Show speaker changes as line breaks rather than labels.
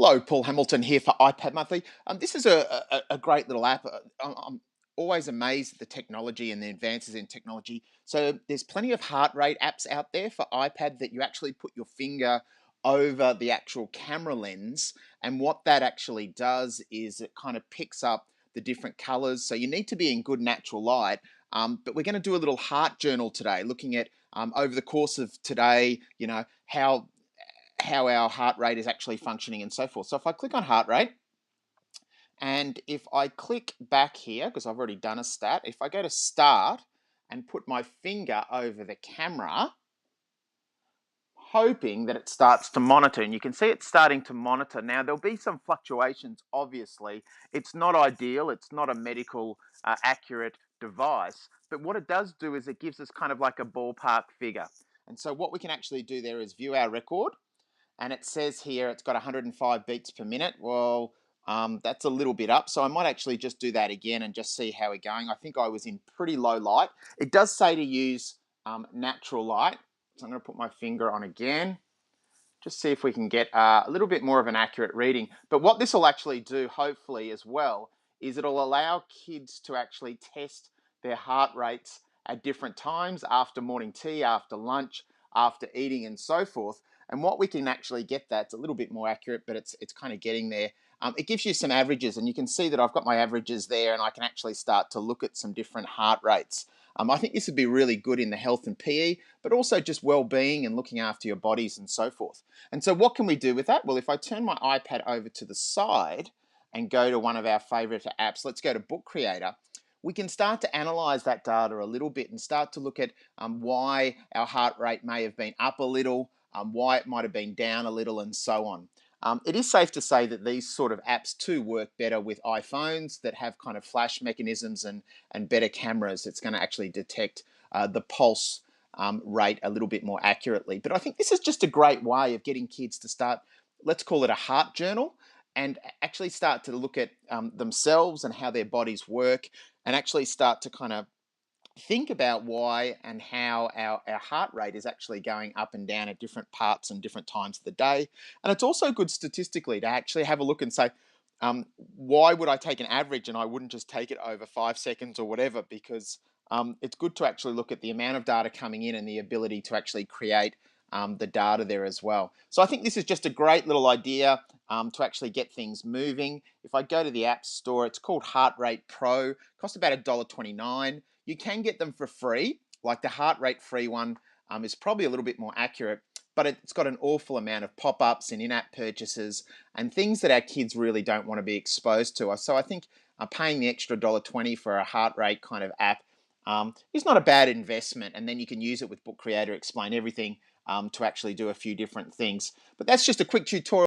Hello, Paul Hamilton here for iPad Monthly. This is a great little app. I'm always amazed at the technology and the advances in technology. So there's plenty of heart rate apps out there for iPad that you actually put your finger over the actual camera lens. And what that actually does is it kind of picks up the different colors. So you need to be in good natural light. But we're going to do a little heart journal today, looking at over the course of today, how our heart rate is actually functioning and so forth. So if I click on heart rate, and if I click back here, because I've already done a stat, if I go to start and put my finger over the camera, hoping that it starts to monitor, and you can see it's starting to monitor. Now, there'll be some fluctuations, obviously. It's not ideal. It's not a medical accurate device, but what it does do is it gives us kind of like a ballpark figure. And so what we can actually do there is view our record, and it says here it's got 105 beats per minute. Well, that's a little bit up, so I might actually just do that again and just see how we're going. I think I was in pretty low light. It does say to use natural light, so I'm going to put my finger on again, just see if we can get a little bit more of an accurate reading. But what this will actually do, hopefully as well, is it'll allow kids to actually test their heart rates at different times, after morning tea, after lunch, after eating, and so forth. And what we can actually get, that's a little bit more accurate, but it's kind of getting there. It gives you some averages, and you can see that I've got my averages there, and I can actually start to look at some different heart rates. I think this would be really good in the health and PE, but also just well-being and looking after your bodies and so forth. And so what can we do with that? Well, if I turn my iPad over to the side and go to one of our favorite apps, let's go to Book Creator, we can start to analyze that data a little bit and start to look at why our heart rate may have been up a little, why it might have been down a little, and so on. It is safe to say that these sort of apps too work better with iPhones that have kind of flash mechanisms and better cameras. It's going to actually detect the pulse rate a little bit more accurately. But I think this is just a great way of getting kids to start, let's call it a heart journal, and actually start to look at themselves and how their bodies work, and actually start to kind of think about why and how our heart rate is actually going up and down at different parts and different times of the day. And it's also good statistically to actually have a look and say, why would I take an average and I wouldn't just take it over 5 seconds or whatever? Because it's good to actually look at the amount of data coming in and the ability to actually create the data there as well. So I think this is just a great little idea to actually get things moving. If I go to the App Store, it's called Heart Rate Pro, costs about $1.29. You can get them for free, like the heart rate free one is probably a little bit more accurate, but it's got an awful amount of pop-ups and in-app purchases and things that our kids really don't want to be exposed to. So I think paying the extra $1.20 for a heart rate kind of app is not a bad investment, and then you can use it with Book Creator, explain everything to actually do a few different things. But that's just a quick tutorial